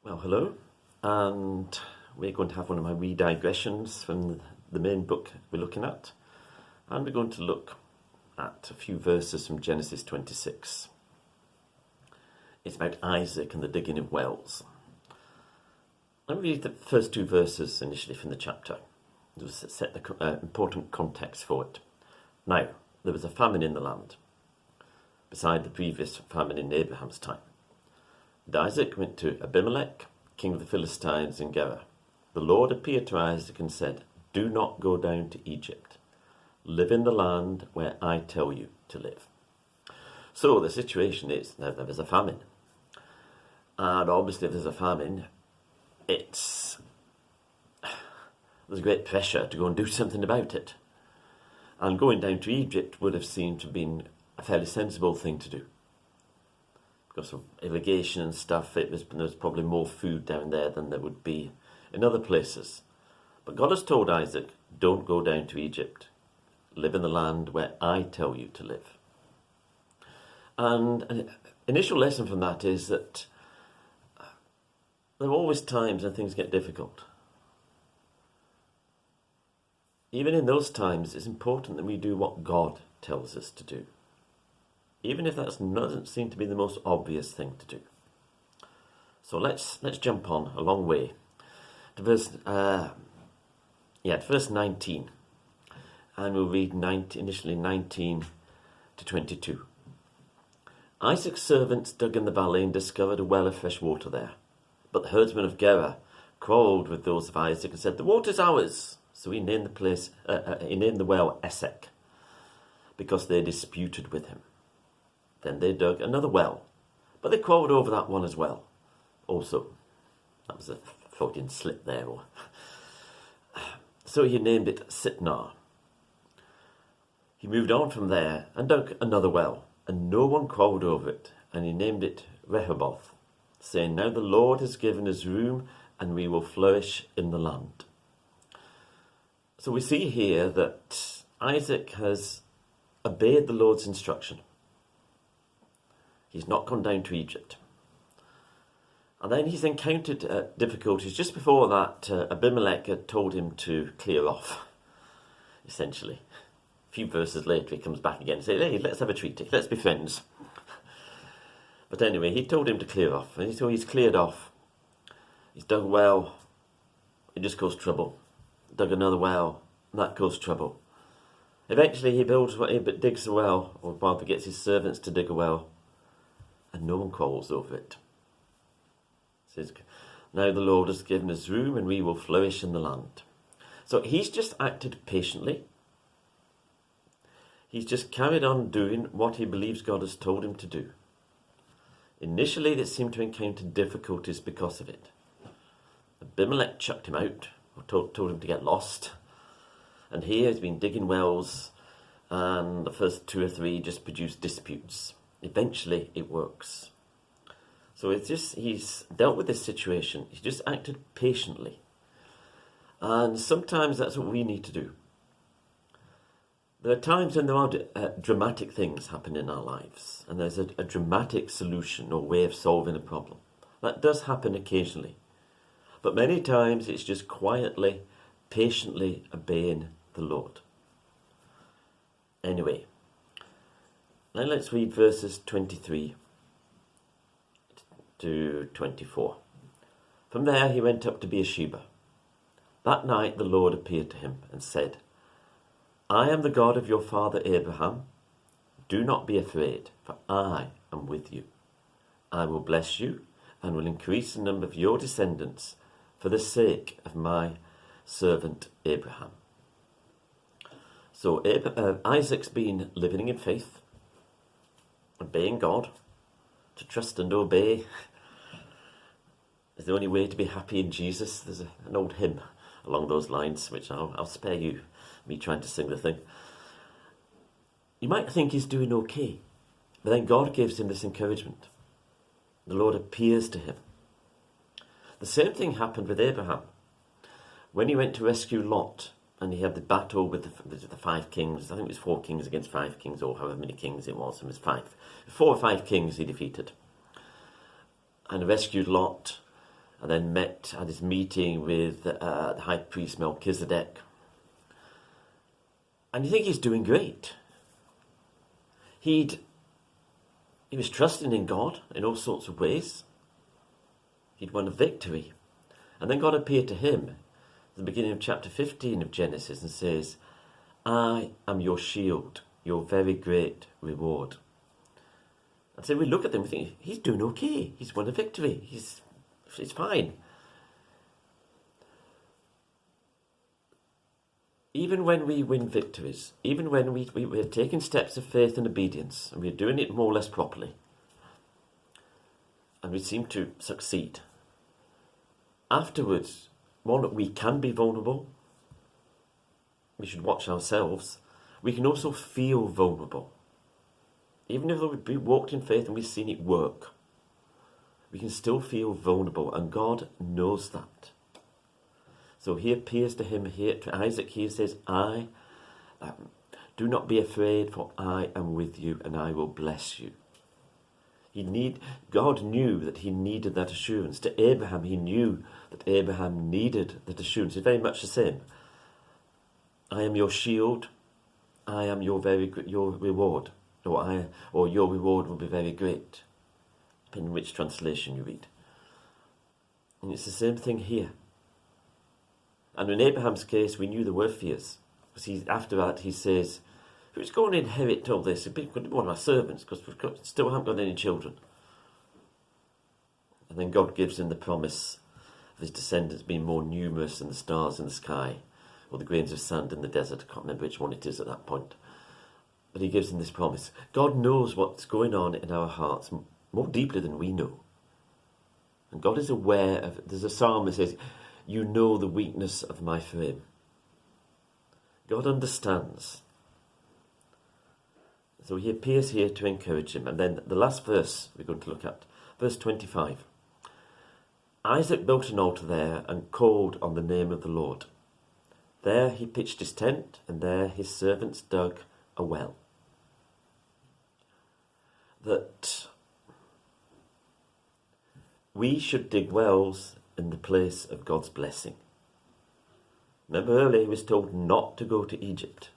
Well, hello, and we're going to have one of my wee digressions from the main book we're looking at, and we're going to look at a few verses from Genesis 26. It's about Isaac and the digging of wells. Let me read the first two verses initially from the chapter. Just set the important context for it. Now, there was a famine in the land, beside the previous famine in Abraham's time. And Isaac went to Abimelech, king of the Philistines, in Gerar. The Lord appeared to Isaac and said, "Do not go down to Egypt. Live in the land where I tell you to live." So the situation is, now there is a famine. And obviously if there's a famine, there's great pressure to go and do something about it. And going down to Egypt would have seemed to have been a fairly sensible thing to do. Because of irrigation and stuff, there was probably more food down there than there would be in other places. But God has told Isaac, don't go down to Egypt. Live in the land where I tell you to live. And an initial lesson from that is that there are always times when things get difficult. Even in those times, it's important that we do what God tells us to do, even if that doesn't seem to be the most obvious thing to do. So let's jump on a long way to verse 19, and we'll read initially 19 to 22. Isaac's servants dug in the valley and discovered a well of fresh water there. But the herdsmen of Gerar quarrelled with those of Isaac and said, "The water's ours." So he named the well Esek, because they disputed with him. Then they dug another well, but they quarrelled over that one as well. Also, that was a Freudian slip there. So he named it Sitnar. He moved on from there and dug another well, and no one quarrelled over it, and he named it Rehoboth, saying, "Now the Lord has given us room, and we will flourish in the land." So we see here that Isaac has obeyed the Lord's instruction. He's not gone down to Egypt. And then he's encountered difficulties. Just before that, Abimelech had told him to clear off, essentially. A few verses later, he comes back again and says, "Hey, let's have a treaty. Let's be friends." But anyway, he told him to clear off. And so he's cleared off. He's dug a well. It just caused trouble. Dug another well. And that caused trouble. Eventually, he digs a well, or rather gets his servants to dig a well. And no one quarrels over it. It says, "Now the Lord has given us room and we will flourish in the land." So he's just acted patiently. He's just carried on doing what he believes God has told him to do. Initially, they seemed to encounter difficulties because of it. Abimelech chucked him out, or told him to get lost. And here he's been digging wells, and the first two or three just produced disputes. Eventually, it works. So he's dealt with this situation. He's just acted patiently. And sometimes that's what we need to do. There are times when there are dramatic things happen in our lives, and there's a dramatic solution or way of solving a problem. That does happen occasionally. But many times it's just quietly, patiently obeying the Lord. Anyway, now let's read verses 23 to 24. From there he went up to Beersheba. That night the Lord appeared to him and said, "I am the God of your father Abraham. Do not be afraid, for I am with you. I will bless you and will increase the number of your descendants for the sake of my servant Abraham." So Isaac's been living in faith, obeying God. To trust and obey is the only way to be happy in Jesus. There's an old hymn along those lines, which I'll spare you me trying to sing the thing. You might think he's doing okay, but then God gives him this encouragement. The Lord appears to him. The same thing happened with Abraham. When he went to rescue Lot, and he had the battle with the five kings. I think it was 4 kings against 5 kings, or however many kings it was. It was 5. 4 or 5 kings he defeated. And rescued Lot. and then had his meeting with the high priest Melchizedek. And you think he's doing great. He was trusting in God in all sorts of ways. He'd won a victory. And then God appeared to him at the beginning of chapter 15 of Genesis and says, I am your shield, your very great reward. And so we look at them and think, he's doing okay. He's won a victory. It's fine. Even when we win victories, even when we're taking steps of faith and obedience, and we're doing it more or less properly, and we seem to succeed, afterwards, one, we can be vulnerable. We should watch ourselves. We can also feel vulnerable. Even if we walked in faith and we've seen it work, we can still feel vulnerable, and God knows that. So he appears to him here, to Isaac, he says, do not be afraid, for I am with you and I will bless you. God knew that he needed that assurance. To Abraham, he knew that Abraham needed that assurance. It's very much the same. I am your shield. I am your reward. Or your reward will be very great, depending on which translation you read. And it's the same thing here. And in Abraham's case, we knew there were fears. Because after that, he says, who's going to inherit all this? It'd be one of my servants, because we still haven't got any children. And then God gives him the promise of his descendants being more numerous than the stars in the sky, or the grains of sand in the desert. I can't remember which one it is at that point. But he gives him this promise. God knows what's going on in our hearts more deeply than we know. And God is aware of it. There's a psalm that says, you know the weakness of my frame. God understands. So he appears here to encourage him. And then the last verse we're going to look at, verse 25. Isaac built an altar there and called on the name of the Lord. There he pitched his tent, and there his servants dug a well. That we should dig wells in the place of God's blessing. Remember earlier he was told not to go to Egypt.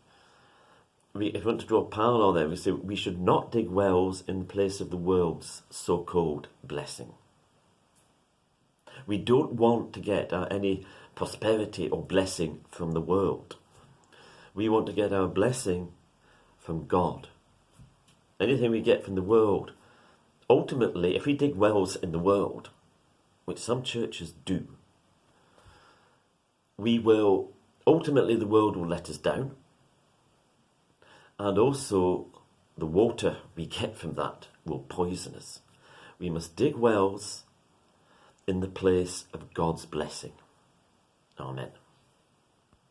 If we want to draw a parallel there, we say we should not dig wells in the place of the world's so-called blessing. We don't want to get any prosperity or blessing from the world. We want to get our blessing from God. Anything we get from the world, ultimately, if we dig wells in the world, which some churches do, ultimately the world will let us down. And also the water we get from that will poison us. We must dig wells in the place of God's blessing. Amen.